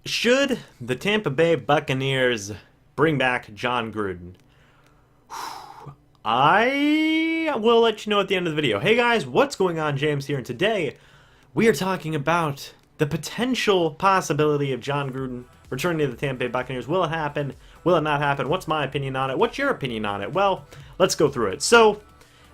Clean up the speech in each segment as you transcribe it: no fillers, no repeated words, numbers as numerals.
Should the Tampa Bay Buccaneers bring back Jon Gruden? I will let you know at the end of the video. Hey guys, what's going on? James here, and today we are talking about the potential possibility of Jon Gruden returning to the Tampa Bay Buccaneers. Will it happen? Will it not happen? What's my opinion on it? What's your opinion on it? Well, let's go through it. So,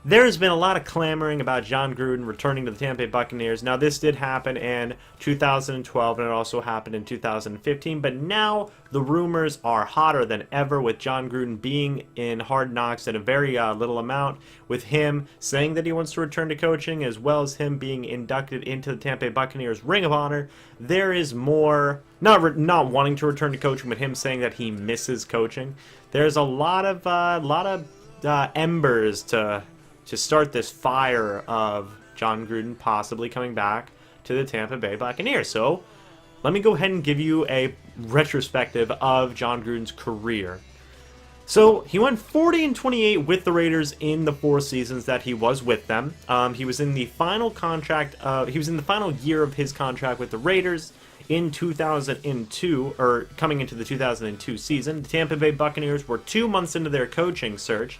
there's been a lot of clamoring about Jon Gruden returning to the Tampa Bay Buccaneers. Now, this did happen in 2012, and it also happened in 2015, but now the rumors are hotter than ever with Jon Gruden being in Hard Knocks at a very little amount, with him saying that he wants to return to coaching, as well as him being inducted into the Tampa Bay Buccaneers Ring of Honor. There is more, not wanting to return to coaching, but him saying that he misses coaching. There's a lot of embers to start this fire of Jon Gruden possibly coming back to the Tampa Bay Buccaneers. So, let me go ahead and give you a retrospective of Jon Gruden's career. So, he went 40-28 with the Raiders in the 4 seasons that he was with them. He was in the final year of his contract with the Raiders in 2002, or coming into the 2002 season. The Tampa Bay Buccaneers were 2 months into their coaching search.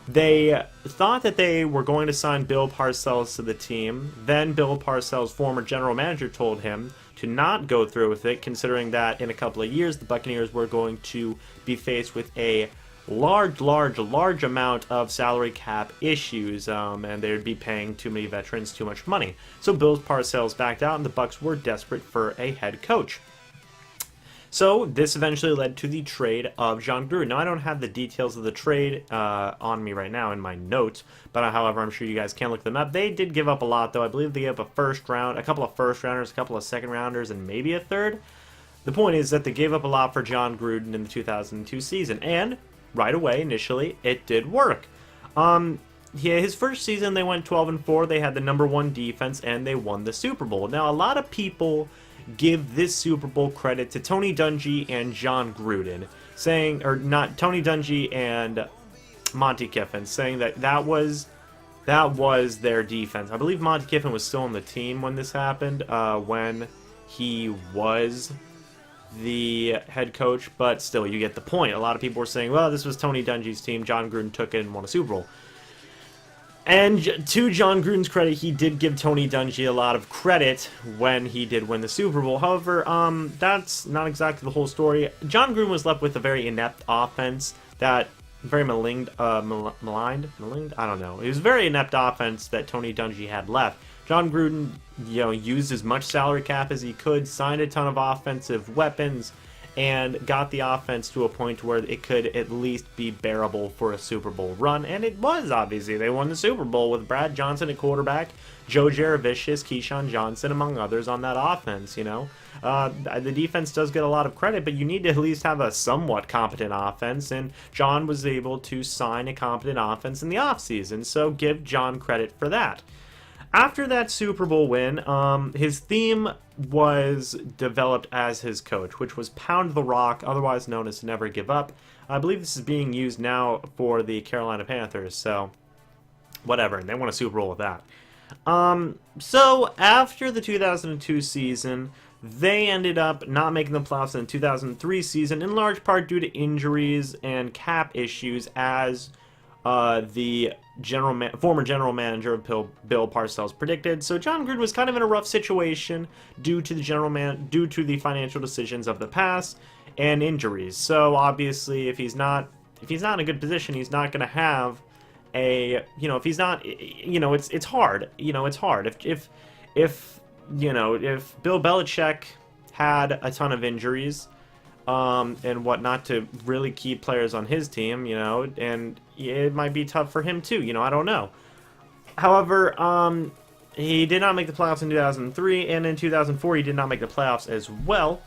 They thought that they were going to sign Bill Parcells to the team. Then Bill Parcells' former general manager told him to not go through with it, considering that in a couple of years the Buccaneers were going to be faced with a large amount of salary cap issues, and they would be paying too many veterans too much money. So Bill Parcells backed out, and the Bucs were desperate for a head coach. So, this eventually led to the trade of Jon Gruden. Now, I don't have the details of the trade on me right now in my notes, but however, I'm sure you guys can look them up. They did give up a lot, though. I believe they gave up a first round, a couple of first rounders, a couple of second rounders, and maybe a third. The point is that they gave up a lot for Jon Gruden in the 2002 season, and right away, initially, it did work. His first season, they went 12-4. They had the #1 defense, and they won the Super Bowl. Now, a lot of people give this Super Bowl credit to Tony Dungy and Jon Gruden, saying, or not, Tony Dungy and Monty Kiffin, saying that was their defense. I believe Monty Kiffin was still on the team when this happened, when he was the head coach, but still, you get the point. A lot of people were saying, well, this was Tony Dungy's team, Jon Gruden took it and won a Super Bowl. And to Jon Gruden's credit, he did give Tony Dungy a lot of credit when he did win the Super Bowl. However, that's not exactly the whole story. Jon Gruden was left with a very inept offense that very maligned? I don't know. It was a very inept offense that Tony Dungy had left. Jon Gruden, used as much salary cap as he could, signed a ton of offensive weapons, and got the offense to a point where it could at least be bearable for a Super Bowl run. And it was, obviously. They won the Super Bowl with Brad Johnson at quarterback, Joe Jaravicius, Keyshawn Johnson, among others on that offense, The defense does get a lot of credit, but you need to at least have a somewhat competent offense, and Jon was able to sign a competent offense in the offseason, so give Jon credit for that. After that Super Bowl win, his theme was developed as his coach, which was Pound the Rock, otherwise known as Never Give Up. I believe this is being used now for the Carolina Panthers, so whatever, and they won a Super Bowl with that. So after the 2002 season, they ended up not making the playoffs in the 2003 season, in large part due to injuries and cap issues, as the former general manager of Bill Parcells predicted. So Jon Gruden was kind of in a rough situation due to the financial decisions of the past and injuries. So obviously, if he's not in a good position, he's not going to have if he's not, it's hard. It's hard. If Bill Belichick had a ton of injuries, and whatnot to really keep players on his team, and it might be tough for him too, I don't know. However, he did not make the playoffs in 2003, and in 2004 he did not make the playoffs as well.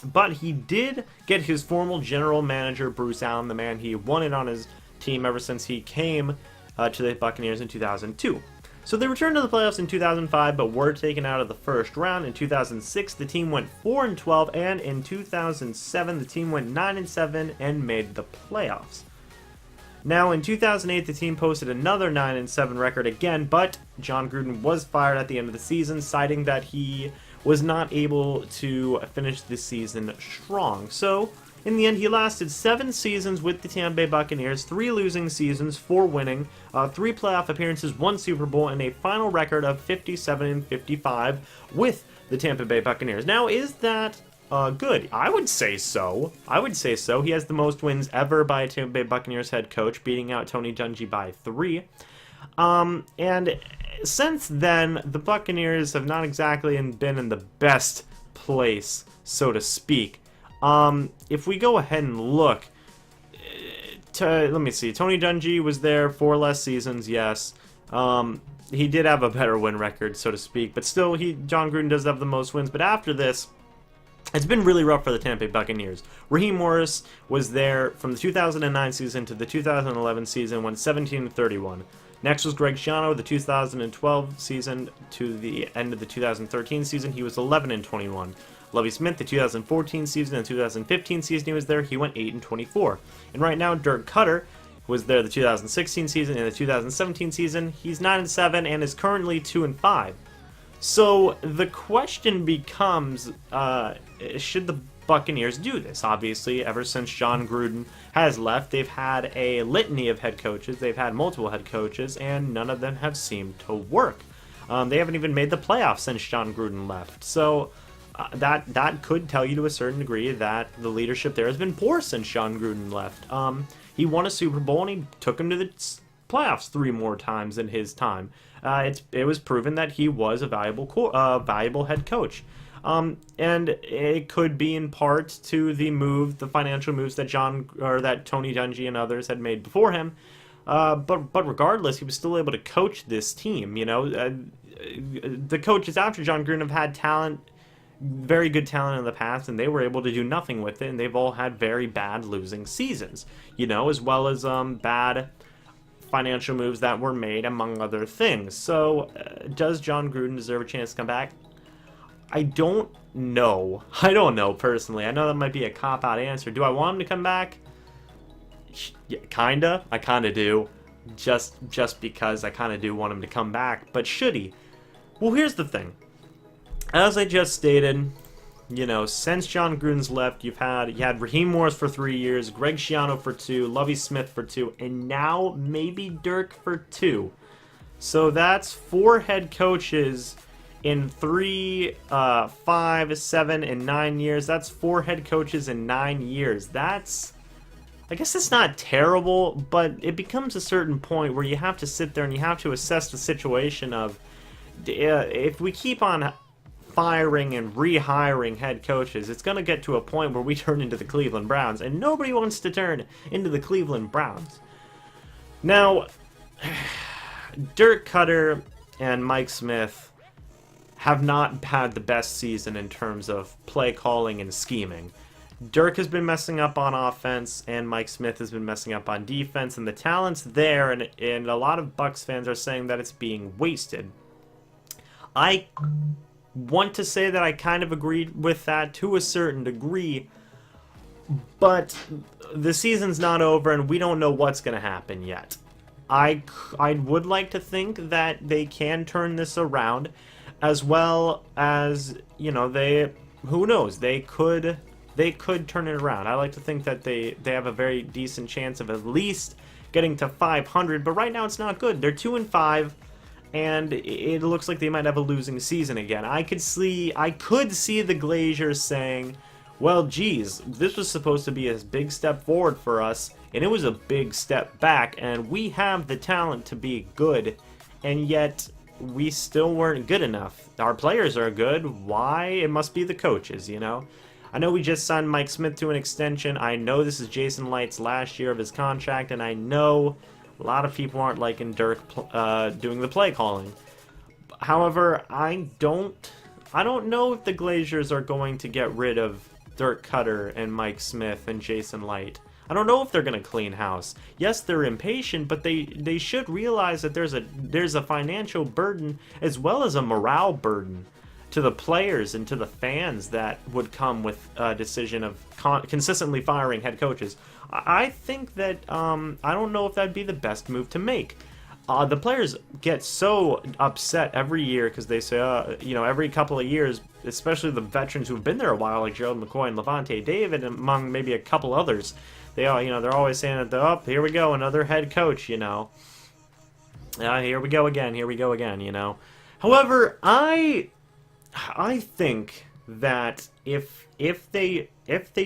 But he did get his former general manager, Bruce Allen, the man he wanted on his team ever since he came to the Buccaneers in 2002. So they returned to the playoffs in 2005, but were taken out of the first round. In 2006, the team went 4-12, and in 2007, the team went 9-7 and made the playoffs. Now, in 2008, the team posted another 9-7 record again, but Jon Gruden was fired at the end of the season, citing that he was not able to finish the season strong. So, in the end, he lasted 7 seasons with the Tampa Bay Buccaneers, 3 losing seasons, 4 winning, 3 playoff appearances, 1 Super Bowl, and a final record of 57-55 with the Tampa Bay Buccaneers. Now, is that good? I would say so. He has the most wins ever by a Tampa Bay Buccaneers head coach, beating out Tony Dungy by 3. And since then, the Buccaneers have not exactly been in the best place, so to speak. If we go ahead and look, let me see. Tony Dungy was there 4 less seasons, yes. He did have a better win record, so to speak, but still, Jon Gruden does have the most wins. But after this, it's been really rough for the Tampa Bay Buccaneers. Raheem Morris was there from the 2009 season to the 2011 season, went 17-31. Next was Greg Schiano, the 2012 season to the end of the 2013 season. He was 11-21. Lovie Smith, the 2014 season and 2015 season he was there, he went 8-24. And right now, Dirk Cutter was there the 2016 season and the 2017 season. He's 9-7 and is currently 2-5. So the question becomes, should the Buccaneers do this? Obviously, ever since Jon Gruden has left, they've had a litany of head coaches. They've had multiple head coaches, and none of them have seemed to work. They haven't even made the playoffs since Jon Gruden left. So that could tell you to a certain degree that the leadership there has been poor since Jon Gruden left. He won a Super Bowl, and he took him to the playoffs 3 more times in his time. It was proven that he was a valuable head coach. And it could be in part to the financial moves that Tony Dungy and others had made before him. But regardless, he was still able to coach this team. The coaches after Jon Gruden have had talent, very good talent in the past, and they were able to do nothing with it, and they've all had very bad losing seasons, as well as bad financial moves that were made, among other things. So, does Jon Gruden deserve a chance to come back? I don't know. Personally. I know that might be a cop-out answer. Do I want him to come back? Yeah, kinda. I kinda do. Just because I kinda do want him to come back. But should he? Well, here's the thing. As I just stated, since Jon Gruden's left, you had Raheem Morris for 3 years, Greg Schiano for 2, Lovie Smith for 2, and now maybe Dirk for 2. So that's 4 head coaches in 3, 5, 7, and 9 years. That's 4 head coaches in 9 years. I guess it's not terrible, but it becomes a certain point where you have to sit there and you have to assess the situation of, if we keep on firing and rehiring head coaches, it's going to get to a point where we turn into the Cleveland Browns, and nobody wants to turn into the Cleveland Browns. Now, Dirk Cutter and Mike Smith have not had the best season in terms of play calling and scheming. Dirk has been messing up on offense, and Mike Smith has been messing up on defense, and the talent's there, and a lot of Bucs fans are saying that it's being wasted. I want to say that I kind of agreed with that to a certain degree, but the season's not over, and we don't know what's going to happen yet. I would like to think that they can turn this around, as well as, who knows, they could turn it around. I like to think that they have a very decent chance of at least getting to 500, but right now it's not good. They're 2-5, and it looks like they might have a losing season again. I could see the Glazers saying, well, geez, this was supposed to be a big step forward for us, and it was a big step back, and we have the talent to be good, and yet we still weren't good enough. Our players are good. Why? It must be the coaches, I know we just signed Mike Smith to an extension. I know this is Jason Light's last year of his contract, and I know a lot of people aren't liking Dirk doing the play calling. However, I don't know if the Glazers are going to get rid of Dirk Cutter and Mike Smith and Jason Light. I don't know if they're going to clean house. Yes, they're impatient, but they should realize that there's a financial burden as well as a morale burden to the players and to the fans that would come with a decision of consistently firing head coaches. I think that I don't know if that'd be the best move to make. the players get so upset every year because they say, you know, every couple of years, especially the veterans who've been there a while, like Gerald McCoy and Levante David, among maybe a couple others, they all, you know, they're always saying that, oh, here we go, another head coach, you know. Here we go again, you know. However, I think that if they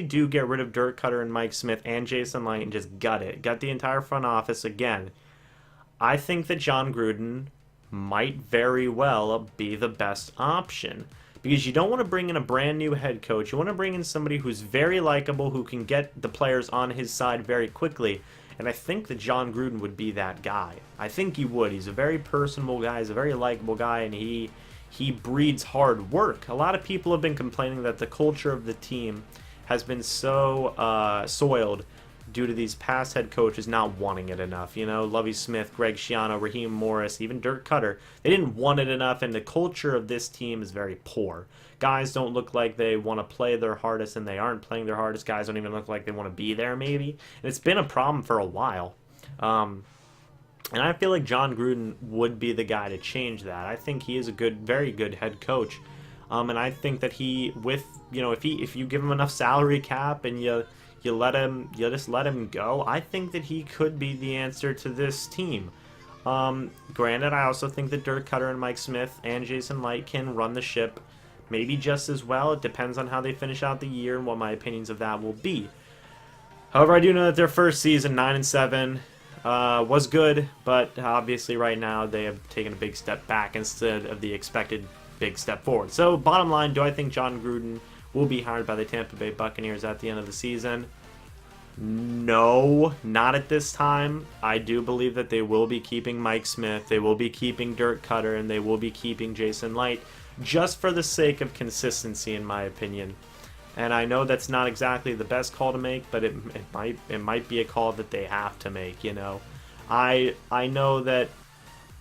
do get rid of Dirk Cutter and Mike Smith and Jason Light and just gut the entire front office again, I think that Jon Gruden might very well be the best option. Because you don't want to bring in a brand new head coach. You want to bring in somebody who's very likable, who can get the players on his side very quickly. And I think that Jon Gruden would be that guy. I think he would. He's a very personable guy. He's a very likable guy, and he breeds hard work. A lot of people have been complaining that the culture of the team has been so soiled due to these past head coaches not wanting it enough. You know, Lovie Smith, Greg Schiano, Raheem Morris, even Dirk Cutter. They didn't want it enough, and the culture of this team is very poor. Guys don't look like they want to play their hardest, and they aren't playing their hardest. Guys don't even look like they want to be there, maybe. And it's been a problem for a while. And I feel like Jon Gruden would be the guy to change that. I think he is a very good head coach. And I think that he, with, you know, if you give him enough salary cap and you just let him go, I think that he could be the answer to this team. Granted, I also think that Dirk Cutter and Mike Smith and Jason Light can run the ship maybe just as well. It depends on how they finish out the year and what my opinions of that will be. However, I do know that their first season, 9-7, was good, but obviously right now they have taken a big step back instead of the expected big step forward. So, bottom line, do I think Jon Gruden will be hired by the Tampa Bay Buccaneers at the end of the season? No, not at this time. I do believe that they will be keeping Mike Smith, they will be keeping Dirk Cutter, and they will be keeping Jason Light, just for the sake of consistency, in my opinion. And I know that's not exactly the best call to make, but it might be a call that they have to make, you know. I know that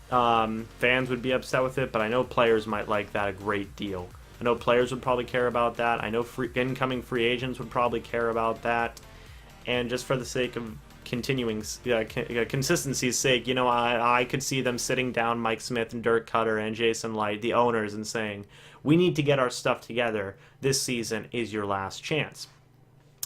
fans would be upset with it, but I know players might like that a great deal. I know players would probably care about that. I know incoming free agents would probably care about that. And just for the sake of continuing consistency's sake, you know, I could see them sitting down Mike Smith and Dirk Cutter and Jason Light, the owners, and saying, we need to get our stuff together. This season is your last chance.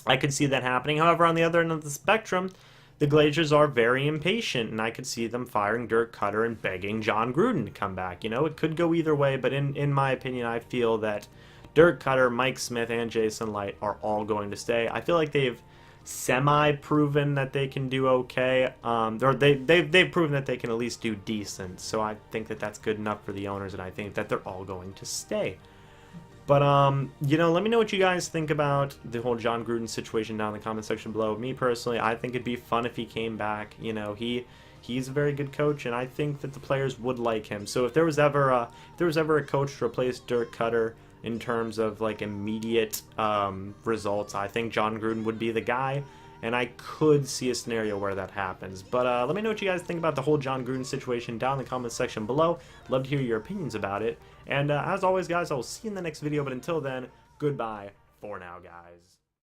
I could see that happening. However, on the other end of the spectrum, the Glazers are very impatient, and I could see them firing Dirk Cutter and begging Jon Gruden to come back. You know, it could go either way, but in my opinion, I feel that Dirk Cutter, Mike Smith, and Jason Light are all going to stay. I feel like they've semi-proven that they can do okay, or they've proven that they can at least do decent, so I think that that's good enough for the owners, and I think that they're all going to stay. But, you know, let me know what you guys think about the whole Jon Gruden situation down in the comment section below. Me, personally, I think it'd be fun if he came back. You know, he's a very good coach, and I think that the players would like him. So if there was ever a coach to replace Dirk Cutter in terms of, like, immediate results, I think Jon Gruden would be the guy, and I could see a scenario where that happens. But let me know what you guys think about the whole Jon Gruden situation down in the comment section below. Love to hear your opinions about it. And as always, guys, I will see you in the next video, but until then, goodbye for now, guys.